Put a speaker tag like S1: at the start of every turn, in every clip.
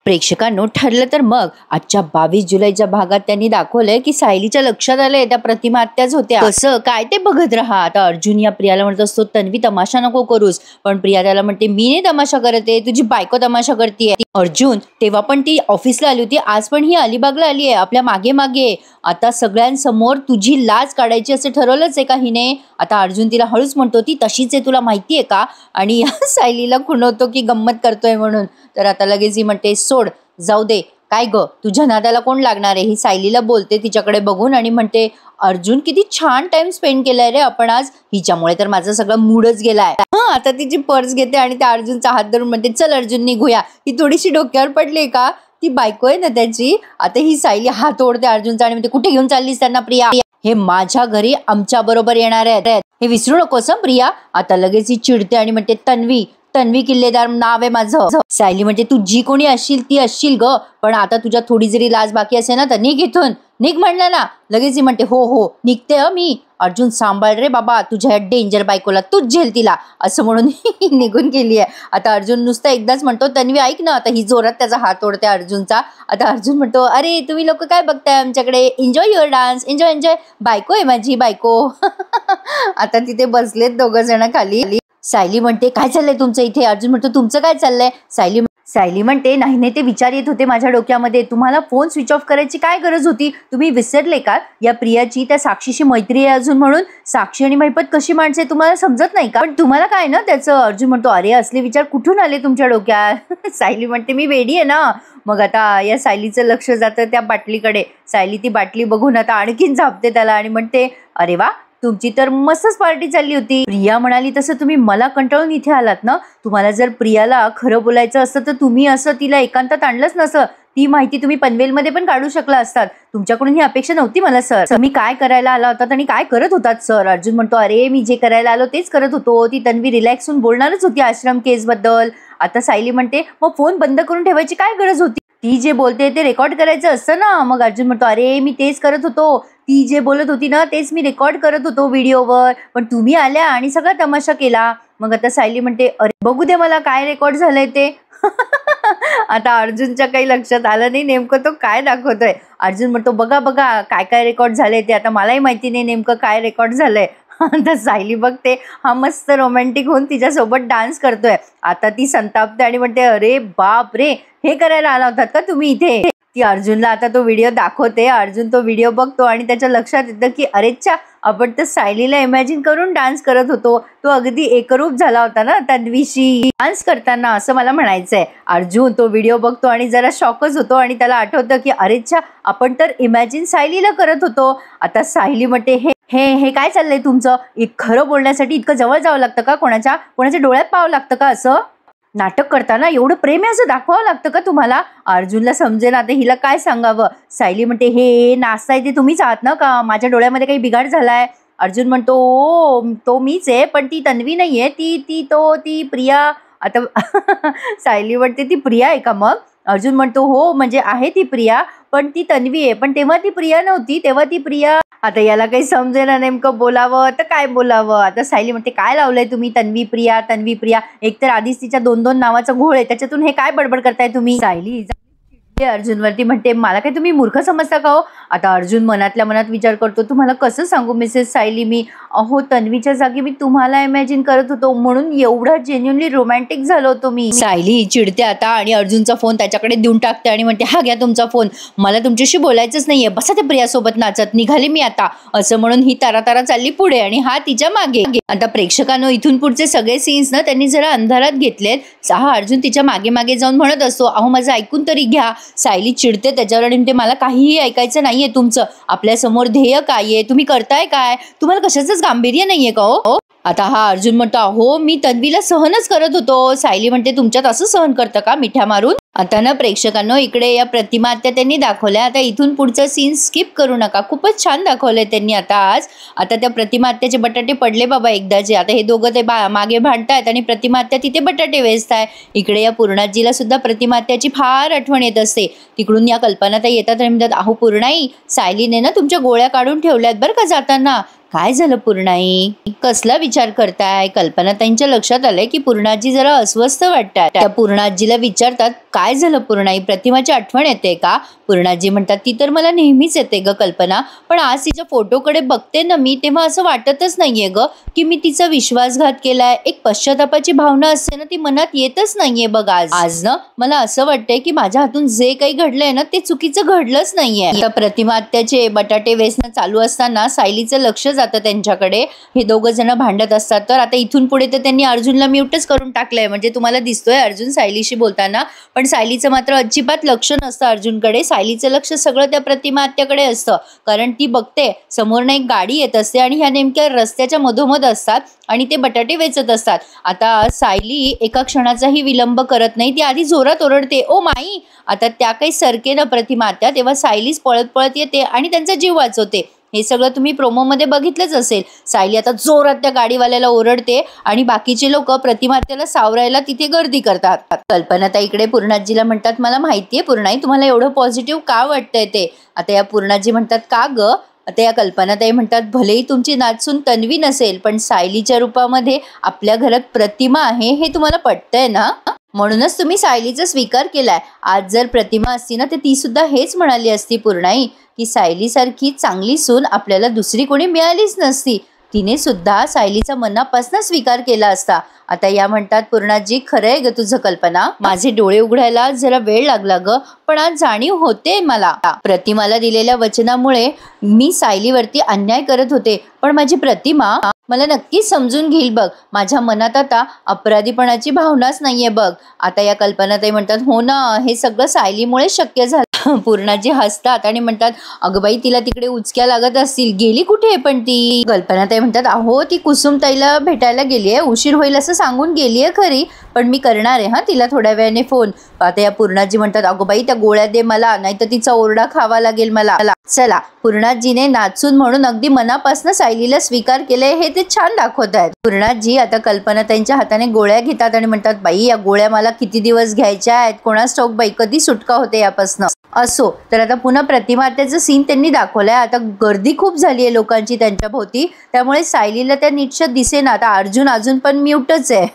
S1: प्रेक्षकांनो ठरलं तर मग आजच्या 22 जुलैच्या भागात त्यांनी दाखवलंय की सायलीच्या लक्षात आलंय त्या प्रतिमा आत्याच होत्या. कसं काय ते बघत राहा. आता अर्जुन या प्रियाला म्हणत असतो तन्वी तमाशा नको करूस, पण प्रिया त्याला म्हणते मी नाही तमाशा करते, तुझी बायको तमाशा करते. अर्जुन तेव्हा पण ती ऑफिसला आली होती, आज पण ही अलिबागला आली आहे आपल्या मागे मागे. आता सगळ्यांसमोर तुझी लाज काढायची असं ठरवलंच आहे का हिने. आता अर्जुन तिला हळूच म्हणतो ती तशीच आहे तुला माहितीये का, आणि सायलीला खुणवतो की गंमत करतोय म्हणून. तर आता लगेच ही म्हणते सोड जाऊ दे, काय ग तुझ्या नादाला कोण लागणार आहे, ही सायलीला बोलते तिच्याकडे बघून आणि म्हणते अर्जुन किती छान टाइम स्पेंड केलाय रे आपण आज, हिच्यामुळे तर माझा सगळा मूडच गेलाय. आता तिची पर्स घेते आणि त्या अर्जुनचा हात धरून म्हणते चल अर्जुन निघूया. ही थोडीशी डोक्यावर पडली का, ती बायको आहे ना त्याची. आता ही सायली हात ओढते अर्जुनचा आणि म्हणते कुठे घेऊन चाललीस त्यांना प्रिया, हे माझ्या घरी आमच्या बरोबर येणार आहेत, हे विसरू नकोस प्रिया. आता लगेच ही चिडते आणि म्हणते तन्वी तन्वी किल्लेदार नाव आहे माझं. सायली म्हणते तू जी कोणी असशील ती असशील ग, पण आता तुझ्या थोडी जरी लाज बाकी असेल ना तर निघ इथून, निघ म्हणलं ना. लगेच ही म्हणते हो हो निघते मी. अर्जुन सांभाळ रे बाबा तुझ्या डेंजर बायकोला, तूच झेल तिला, असं म्हणून निघून गेली आहे. आता अर्जुन नुसतं एकदाच म्हणतो तन्वी ऐक ना. आता ही जोरात त्याचा हात ओढते अर्जुनचा. आता अर्जुन म्हणतो अरे तुम्ही लोक काय बघताय आमच्याकडे, enjoy your dance, enjoy enjoy, बायको आहे माझी बायको. आता तिथे बसलेत दोघं जण खाली. सायली म्हणते काय चाललंय तुमचं इथे. अर्जुन म्हणतो तुमचं काय चाललंय. सायली म्हणते नाही नाही ते विचार येत होते माझ्या डोक्यामध्ये, तुम्हाला फोन स्विच ऑफ करायची काय गरज होती, तुम्ही विसरले का या प्रियाची त्या साक्षीशी मैत्री आहे अजून म्हणून. साक्षी आणि महिपत कशी माणसे तुम्हाला समजत नाही का, पण तुम्हाला काय ना त्याचं. अर्जुन म्हणतो अरे असले विचार कुठून आले तुमच्या डोक्यात. सायली म्हणते मी वेडी आहे ना. मग आता या सायलीचं लक्ष जातं त्या बाटलीकडे. सायली ती बाटली बघून आता आणखीन झापते त्याला आणि म्हणते अरे वा तुमची तर मस्तच पार्टी चालली होती. प्रिया म्हणाली तसं तुम्ही मला कंटाळून इथे आलात ना. तुम्हाला जर प्रियाला खरं बोलायचं असतं तर तुम्ही असं तिला एकांतात आणलंच नसं. ती माहिती तुम्ही पनवेलमध्ये पण काढू शकला असतात. तुमच्याकडून ही अपेक्षा नव्हती मला सर. तुम्ही काय करायला आला होतात आणि काय करत होतात सर. अर्जुन म्हणतो अरे मी जे करायला आलो तेच करत होतो. ती तन्वी रिलॅक्स होऊन बोलणारच होती आश्रम केस बद्दल. आता सायली म्हणते मग फोन बंद करून ठेवायची काय गरज होती, ती जे बोलते ते रेकॉर्ड करायचं असतं ना. मग अर्जुन म्हणतो अरे मी तेच करत होतो, ती जे बोलत होती ना तेच मी रेकॉर्ड करत होतो व्हिडिओवर, पण तुम्ही आल्या आणि सगळा तमाशा केला. मग आता सायली म्हणते अरे बघू दे मला काय रेकॉर्ड झालंय ते. आता अर्जुनच्या काही लक्षात आलं नाही नेमकं तो काय दाखवतोय. अर्जुन म्हणतो बघा बघा काय काय रेकॉर्ड झालंय ते, आता मलाही माहिती नाही नेमकं काय रेकॉर्ड झालंय. आता सायली बघते हा मस्त रोमॅन्टिक होऊन तिच्यासोबत डान्स करतोय. आता ती संतापते आणि म्हणते अरे बाप रे हे करायला आला होतात का तुम्ही इथे. ती अर्जुनला आता तो व्हिडिओ दाखवते. अर्जुन तो व्हिडिओ बघतो आणि त्याच्या लक्षात येतं की अरेच्छा आपण तर सायलीला इमॅजिन करून डान्स करत होतो. तो अगदी एकरूप झाला होता ना तन्वीशी डान्स करताना, असं मला म्हणायचंय. अर्जुन तो व्हिडिओ बघतो आणि जरा शॉकच होतो आणि त्याला आठवतं की अरेच्छा आपण तर इमॅजिन सायलीला करत होतो. आता सायली म्हणते हे काय चाललंय तुमचं, खरं बोलण्यासाठी इतकं जवळ जावं लागतं का, कोणाच्या डोळ्यात पाहावं लागतं का, असं नाटक करताना एवढं प्रेम आहे असं दाखवावं लागतं का तुम्हाला. अर्जुनला समजेल आता हिला काय सांगावं. सायली म्हणते हे नाचताय ते तुम्हीच आहात ना का, माझ्या डोळ्यामध्ये काही बिघाड झालाय. अर्जुन म्हणतो ओ तो मीच आहे, पण ती तन्वी नाहीये, ती प्रिया. आता सायली म्हणते ती प्रिया आहे का मग. अर्जुन म्हणतो हो म्हणजे आहे ती प्रिया, पण ती तन्वी आहे, पण तेव्हा ती प्रिया नव्हती, तेव्हा ती प्रिया. आता याला काही समजेना नेमकं बोलावं तर काय बोलावं. आता सायली म्हणते काय लावलंय तुम्ही तन्वी प्रिया, एक तर आधीच तिच्या 2-2 नावाचं घोळ आहे, त्याच्यातून हे काय बडबड करताय तुम्ही. सायली अर्जुनवरती म्हणते मला काय तुम्ही मूर्ख समजता का हो. आता अर्जुन मनातल्या मनात विचार करतो तुम्हाला कसं सांगू मिसेस सायली मी, अहो तन्वीच्या जागी मी तुम्हाला इमॅजिन करत होतो म्हणून एवढा जेन्युअनली रोमॅन्टिक झालो होतो मी. सायली चिडते आता आणि अर्जुनचा फोन त्याच्याकडे देऊन टाकते आणि म्हणते हा घ्या तुमचा फोन, मला तुमच्याशी बोलायचंच नाहीये, बसा त्या प्रियासोबत नाचत, निघाली मी आता, असं म्हणून ही तारा चालली पुढे आणि हा तिच्या मागे. आता प्रेक्षकांनो इथून पुढचे सगळे सीन्स ना त्यांनी जरा अंधारात घेतलेत. हा अर्जुन तिच्या मागे मागे जाऊन म्हणत असतो अहो माझं ऐकून तरी घ्या. सायली चिडते त्याच्यावर आणि म्हणते मला काहीही ऐकायचं नाहीये तुमचं, आपल्या समोर ध्येय काय आहे, तुम्ही करताय काय, तुम्हाला कशाचंच गांभीर्य नाहीये का हो. आता हा अर्जुन म्हणतो अहो मी तन्वीला सहनच करत होतो. सायली म्हणते तुमच्यात असं सहन करतं का मिठ्या मारून. आता ना प्रेक्षकांनो इकडे या प्रतिमा आत्या त्यांनी दाखवल्या. आता इथून पुढचं सीन स्किप करू नका, खूपच छान दाखवलंय त्यांनी आता आज. आता त्या प्रतिमा आत्याचे बटाटे पडले बाबा एकदाचे. आता हे दोघं ते मागे भांडतायत आणि प्रतिमा आत्या तिथे बटाटे वेचताय. इकडे या पूर्णाजीला सुद्धा प्रतिमा आत्याची फार आठवण येत असते. तिकडून या कल्पना त्या येतात आणि म्हणतात अहो पूर्णाई सायलीने ना तुमच्या गोळ्या काढून ठेवल्यात बरं का जाताना, काय झालं पूर्णाई, कसला विचार करताय? कल्पनाताईंच्या लक्षात आलंय की पूर्णाजी जरा अस्वस्थ वाटतात. त्या पूर्णाजीला विचारतात, काय झालं पूर्णाई, प्रतिमाची आठवण येते का? पूर्णाजी म्हणतात, ती तर मला नेहमीच येते ग कल्पना, पण आज तिच्या फोटोकडे बघते ना मी, तेव्हा असं वाटतच नाहीये ग की मी तिचा विश्वासघात केलाय. एक पश्चातापाची भावना असते ना, ती मनात येतच नाहीये बघ. आज ना मला असं वाटतंय की माझ्या हातून जे काही घडलंय ना ते चुकीचं घडलंच नाहीये. आता प्रतिमा आत्याचे बटाटे वेचणं चालू असताना सायलीचं लक्ष जातं त्यांच्याकडे. हे दोघं जण भांडत असतात. तर आता इथून पुढे तर त्यांनी अर्जुनला म्यूटच करून टाकलंय. म्हणजे तुम्हाला दिसतोय अर्जुन सायलीशी बोलताना, पण सायलीचं मात्र अजिबात लक्ष नसतं अर्जुनकडे. सायलीचं लक्ष सगळं त्या प्रतिमा आत्याकडे असतं, कारण ती बघते समोरनं एक गाडी येत असते आणि ह्या नेमक्या रस्त्याच्या मधोमध असतात आणि ते बटाटे वेचत असतात. आता सायली एका क्षणाचाही विलंब करत नाही, ती आधी जोरात ओरडते, ओ माई. आता त्या काही सरके ना प्रतिमा आत्या, तेव्हा सायलीच पळत पळत येते आणि त्यांचा जीव वाचवते. हे सगळं तुम्ही प्रोमोमध्ये बघितलंच असेल. सायली आता जोरात त्या गाडीवाल्याला ओरडते आणि बाकीचे लोक प्रतिमा आत्याला सावरायला तिथे गर्दी करतात. कल्पनाताई इकडे पूर्णाजीला म्हणतात, मला माहितीये पूर्णाई तुम्हाला एवढं पॉझिटिव्ह का वाटतंय ते. आता या पूर्णाजी म्हणतात, का ग? आता या कल्पनाताई म्हणतात, भलेही तुमची नाचसून तन्वी नसेल, पण सायलीच्या रूपामध्ये आपल्या घरात प्रतिमा आहे हे तुम्हाला पटतंय ना? म्हणूनच तुम्ही सायलीचा स्वीकार केलाय. आज जर प्रतिमा असती ना तर ती सुद्धा हेच म्हणाली असती पूर्णाई, की सायलीसारखी चांगली सून आपल्याला दुसरी कोणी मिळालीच नसती. तिने सुद्धा सायलीचा मनापासून स्वीकार केला असता. आता या म्हणतात, पूर्णाजी खरंय ग तुझं कल्पना, माझे डोळे उघडायला जरा वेळ लागला ग, पण आज जाणीव होते मला. प्रतिमाला दिलेल्या वचनामुळे मी सायलीवरती अन्याय करत होते, पण माझी प्रतिमा मला नक्कीच समजून घेईल बघ. माझ्या मनात आता अपराधीपणाची भावनाच नाहीये बघ. आता या कल्पनाताई म्हणतात, हो ना, हे सगळं सायलीमुळे शक्य झालं. पूर्णाजी हसतात आणि म्हणतात, अगं बाई तिला तिकडे उचक्या लागत असतील, गेली कुठे पण ती? कल्पनाताई म्हणतात, अहो ती कुसुमताईला भेटायला गेलीये, उशीर होईल असं सांगून गेलीये खरी, पण मी करणार आहे हा तिला थोड्या वेळाने फोन. आता या पूर्णाजी म्हणतात, अगो बाई त्या गोळ्या दे मला, नाहीतर तिचा ओरडा खावा लागेल मला. चला, पूर्णाजीने नाचून म्हणून अगदी मनापासून सायलीला स्वीकार केलंय हे ते छान दाखवत आहेत. पूर्णाजी आता कल्पनाताईंच्या हाताने गोळ्या घेतात आणि म्हणतात, बाई या गोळ्या मला किती दिवस घ्यायच्या आहेत, कोणास ठाऊक बाई, कधी सुटका होते यापासून. असो, तर आता पुन्हा प्रतिमा आत्याचं सीन त्यांनी दाखवलंय. आता गर्दी खूप झाली आहे लोकांची त्यांच्या भोवती, त्यामुळे सायलीला त्या नीटशा दिसेना. आता अर्जुन अजून पण म्यूटच आहे.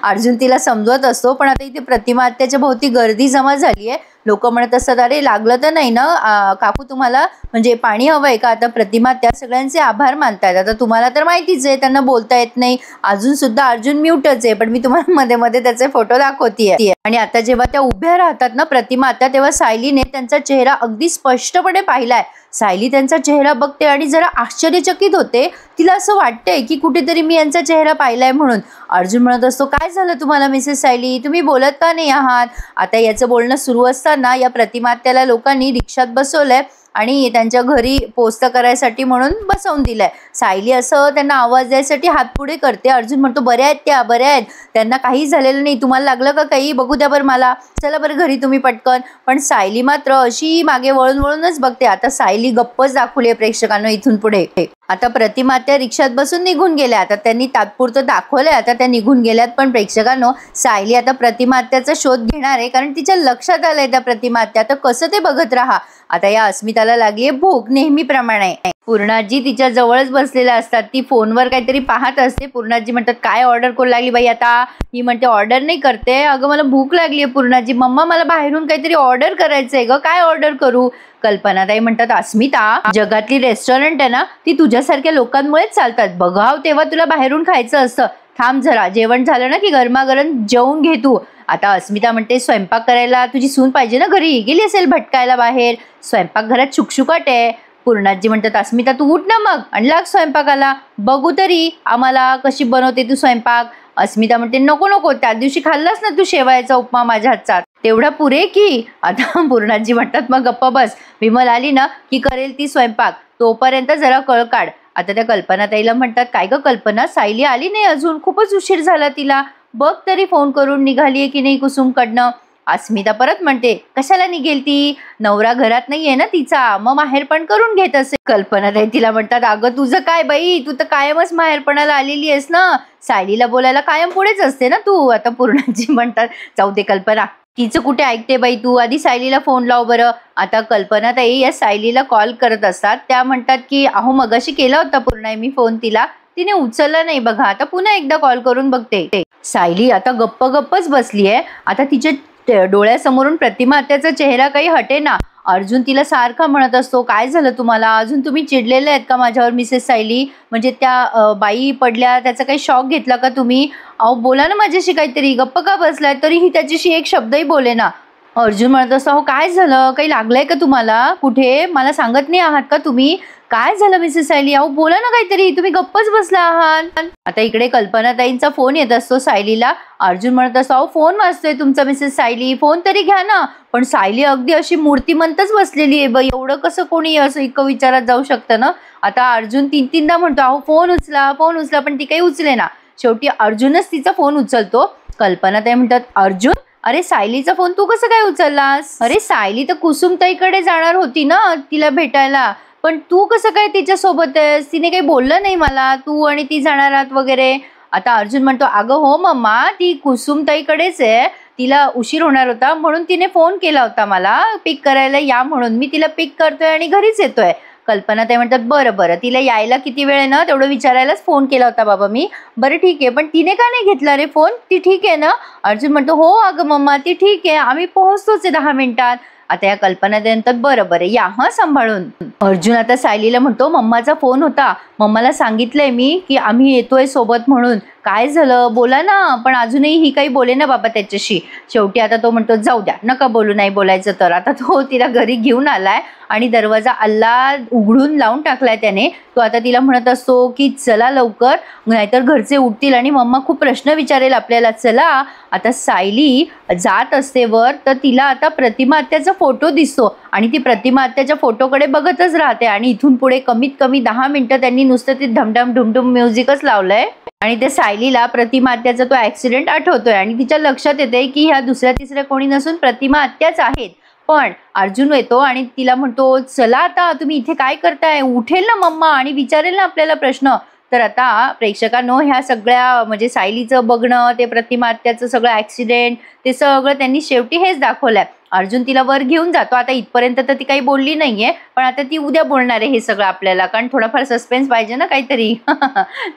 S1: अर्जुन तिला समजवत असतो, पण आता इथे प्रतिमा आत्याच्या भोवती गर्दी जमा झाली आहे. लोक म्हणत असतात, अरे लागलं तर नाही ना काकू तुम्हाला, म्हणजे पाणी हवंय का? आता प्रतिमा त्या सगळ्यांचे आभार मानतायत. आता तुम्हाला तर माहितीच आहे त्यांना बोलता येत नाही. अजून सुद्धा अर्जुन म्यूटच आहे, पण मी तुम्हाला मध्ये मध्ये त्याचे फोटो दाखवतीये. आणि आता जेव्हा त्या उभ्या राहतात ना प्रतिमा आत्या, तेव्हा सायलीने त्यांचा चेहरा अगदी स्पष्टपणे पाहिलाय. सायली त्यांचा चेहरा बघते आणि जरा आश्चर्यचकित होते. तिला असं वाटतंय की कुठेतरी मी यांचा चेहरा पाहिलाय म्हणून. अर्जुन म्हणत असतो, काय झालं तुम्हाला मिसेस सायली, तुम्ही बोलत का नाही आहात? आता याचं बोलणं सुरू असताना या प्रतिमा आत्याला लोकांनी रिक्षात बसवलंय आणि त्यांच्या घरी पोस्ट करायसाठी म्हणून बसवून दिलंय. सायली असं त्यांना आवाज द्यायसाठी हात पुढे करते. अर्जुन म्हणतो, बऱ्या आहेत त्या, बऱ्या आहेत, त्यांना काही झालेलं नाही, तुम्हाला लागलं का काही, बघू द्या बरं मला, चला बरं घरी तुम्ही पटकन. पण सायली मात्र अशी मागे वळून वळूनच बघते. आता सायली गप्पच दाखवली आहे प्रेक्षकांना इथून पुढे. आता प्रतिमा त्या रिक्षात बसून निघून गेल्या. आता त्यांनी तात्पुरतं दाखवलंय, आता त्या निघून गेल्यात. पण प्रेक्षकांनो, सायली आता प्रतिमा आत्याचा शोध घेणार आहे, कारण तिच्या लक्षात आलंय त्या प्रतिमा आत्या. तर कसं ते बघत राहा. आता या अस्मिताला लागलीये भूक नेहमीप्रमाणे. पूर्णाजी तिच्या जवळच बसलेल्या असतात. ती फोनवर काहीतरी पाहत असते. पूर्णाजी म्हणतात, काय ऑर्डर करू लागली बाई आता? ही म्हणते, ऑर्डर नाही करते, अगं मला भूक लागली आहे पूर्णाजी. मम्मा मला बाहेरून काहीतरी ऑर्डर करायचंय ग, काय ऑर्डर करू? कल्पनाताई म्हणतात, अस्मिता, जगातली रेस्टॉरंट आहे ना ती तुझ्यासारख्या लोकांमुळेच चालतात. बघाव तेव्हा तुला बाहेरून खायचं असतं. थांब जरा, जेवण झालं ना की गरमागरम जेवून घे तू. आता अस्मिता म्हणते, स्वयंपाक करायला तुझी सून पाहिजे ना घरी, गेली असेल भटकायला बाहेर, स्वयंपाकघरात शुकशुकाट आहे. पूर्णाजी म्हणतात, अस्मिता तू उठ ना मग आणि लाग स्वयंपाकाला, बघू तरी आम्हाला कशी बनवते तू स्वयंपाक. अस्मिता म्हणते, नको नको, त्या दिवशी खाल्लास ना तू शेवायचा उपमा माझ्या हातचा, तेवढा पुरे की. आता पूर्णाजी म्हणतात, मग गप्पा बस, विमल आली ना की करेल ती स्वयंपाक, तोपर्यंत जरा कळ काढ. आता त्या कल्पनाताईला म्हणतात, काय ग कल्पना, सायली आली नाही अजून, खूपच उशीर झाला तिला, बघ तरी फोन करून निघालीये की नाही कुसुमकडनं. अस्मिता परत म्हणते, कशाला निघेल ती, नवरा घरात नाहीये ना तिचा, मग माहेरपण करून घेत असेल. कल्पनाताई तिला म्हणतात, अगं तुझं काय बाई, तू तर कायमच माहेरपणाला आलेली आहेस ना, सायलीला बोलायला कायम पुढेच असते ना तू. आता पूर्णाजी म्हणतात, जाऊ दे कल्पना, तिचं कुठे ऐकते बाई तू, आधी सायलीला फोन लाव बरं. आता कल्पनाताई या सायलीला कॉल करत असतात. त्या म्हणतात की अहो मगाशी केला होता पूर्ण मी फोन तिला, तिने उचलला नाही बघा, आता पुन्हा एकदा कॉल करून बघते. सायली आता गप्पच बसली आहे. आता तिच्या डोळ्यासमोरून प्रतिमा आत्याचा चेहरा काही हटेना. अर्जुन तिला सारखा म्हणत असतो, काय झालं तुम्हाला, अजून तुम्ही चिडलेले आहेत का माझ्यावर मिसेस सायली, म्हणजे त्या बाई पडल्या त्याचा काही शॉक घेतला का तुम्ही, अहो बोला ना माझ्याशी काहीतरी, गप्प का बसलाय. तरीही त्याच्याशी एक शब्दही बोले ना. अर्जुन म्हणत असतो, अहो काय झालं, काही लागलंय का तुम्हाला, कुठे मला सांगत नाही आहात का तुम्ही, काय झालं मिसेस सायली, अहो बोला ना काहीतरी, तुम्ही गप्पच बसला आहात. आता इकडे कल्पनाताईंचा फोन येत असतो सायलीला. अर्जुन म्हणत असतो, अहो फोन वाजतोय तुमचा मिसेस सायली, फोन तरी घ्या ना. पण सायली अगदी अशी मूर्तिमंतच बसलेली आहे बाई, एवढं कसं कोणी असं इतकं विचारात जाऊ शकतं ना. आता अर्जुन तीनदा म्हणतो, अहो फोन उचला, पण ती काही उचले ना. शेवटी अर्जुनच तिचा फोन उचलतो. कल्पनाताई म्हणतात, अर्जुन अरे सायलीचा फोन तू कसं काय उचललास, अरे सायली तर कुसुमताईकडे जाणार होती ना तिला भेटायला, पण तू कसं काय तिच्या सोबत आहेस, तिने काही बोललं नाही मला, तू आणि ती जाणार आहात वगैरे. आता अर्जुन म्हणतो, अगं हो मम्मा, ती कुसुमताईकडेच आहे, तिला उशीर होणार होता म्हणून तिने फोन केला होता मला पिक करायला या म्हणून, मी तिला पिक करतोय आणि घरीच येतोय. कल्पनाताई म्हणतात, बरं तिला यायला किती वेळ आहे ना तेवढं विचारायलाच फोन केला होता बाबा मी, बरं ठीक आहे, पण तिने का नाही घेतला रे फोन, ती ठीक आहे ना. अर्जुन म्हणतो, हो अगं मम्मा ती ठीक आहे, आम्ही पोहोचतोच आहे 10 मिनिटात. आता या कल्पनाताई म्हणतात, बरं या हा सांभाळून. अर्जुन आता सायलीला म्हणतो, मम्माचा फोन होता, मम्माला सांगितलंय मी की आम्ही येतोय सोबत म्हणून, काय झालं बोला ना, पण अजूनही ही काही बोले ना बाबा त्याच्याशी. शेवटी आता तो म्हणतो, जाऊ द्या नका बोलू, नाही बोलायचं तर. आता तो तिला घरी घेऊन आलाय आणि दरवाजा अल्ला उघडून लावून टाकलाय त्याने. तो आता तिला म्हणत असतो की चला लवकर, नाहीतर घरचे उठतील आणि मम्मा खूप प्रश्न विचारेल आपल्याला, चला. आता सायली जात असते वर, तर तिला आता प्रतिमा आत्याचा फोटो दिसतो आणि ती प्रतिमा आत्याच्या फोटोकडे बघतच राहते. आणि इथून पुढे कमीत कमी 10 मिनिटं त्यांनी नुसतं ते ढमढम ढुमढुम म्युझिकच लावलंय. आणि त्या सायलीला प्रतिमा आत्याचा तो ऍक्सिडेंट आठवतोय आणि तिच्या लक्षात येते की ह्या दुसऱ्या तिसऱ्या कोणी नसून प्रतिमा आत्याच आहेत. पण अर्जुन येतो आणि तिला म्हणतो, चला आता तुम्ही इथे काय करताय, उठेल ना मम्मा आणि विचारेल ना आपल्याला प्रश्न. तर आता प्रेक्षकांनो, ह्या सगळ्या म्हणजे सायलीचं बघणं, ते प्रतिमा आत्याचं सगळं ऍक्सिडेंट, ते सगळं त्यांनी शेवटी हेच दाखवलंय. अर्जुन तिला वर घेऊन जातो. आता इथपर्यंत तर ती काही बोलली नाहीये, पण आता ती उद्या बोलणार आहे हे सगळं आपल्याला, कारण थोडाफार सस्पेन्स पाहिजे ना काहीतरी.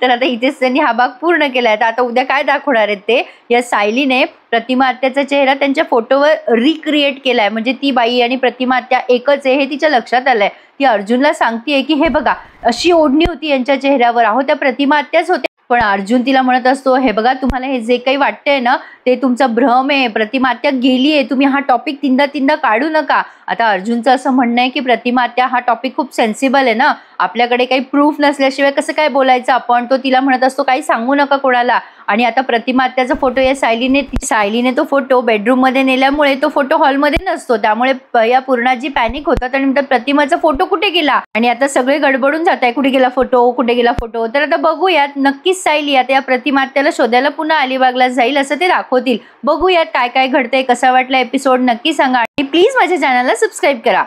S1: तर आता इथेच त्यांनी हा भाग पूर्ण केलाय. तर आता उद्या काय दाखवणार आहेत ते, या सायलीने प्रतिमा आत्याचा चेहरा त्यांच्या फोटोवर रिक्रिएट केलाय, म्हणजे ती बाई आणि प्रतिमा आत्या एकच आहे हे तिच्या लक्षात आलंय. ती अर्जुनला सांगतेय की हे बघा अशी ओढणी होती यांच्या चेहऱ्यावर, अहो त्या प्रतिमा आत्याच होत्या. पण अर्जुन तिला म्हणत असतो, हे बघा तुम्हाला हे जे काही वाटतंय ना ते तुमचा भ्रम आहे, प्रतिमा आत्या गेली आहे, तुम्ही हा टॉपिक तीनदा काढू नका. आता अर्जुनचं असं म्हणणं आहे की प्रतिमा आत्या हा टॉपिक खूप सेन्सिबल आहे ना, आपल्याकडे काही प्रूफ नसल्याशिवाय कसं काय बोलायचं आपण. तो तिला म्हणत असतो, काही सांगू नका कोणाला. आणि आता प्रतिमा आत्याचा फोटो या सायलीने तो फोटो बेडरूम मध्ये नेल्यामुळे तो फोटो हॉलमध्ये नसतो, त्यामुळे या पूर्णाजी पॅनिक होतात आणि म्हणतात, प्रतिमाचा फोटो कुठे गेला. आणि आता सगळे गडबडून जात आहे, कुठे गेला फोटो. तर आता बघूयात नक्कीच सायली आता या प्रतिमा आत्याला शोधायला पुन्हा अलिबागला जाईल असं ते दाखवतील. बघूयात काय घडतंय, कसा वाटला एपिसोड नक्की सांगा आणि प्लीज माझ्या चॅनलला सबस्क्राईब करा.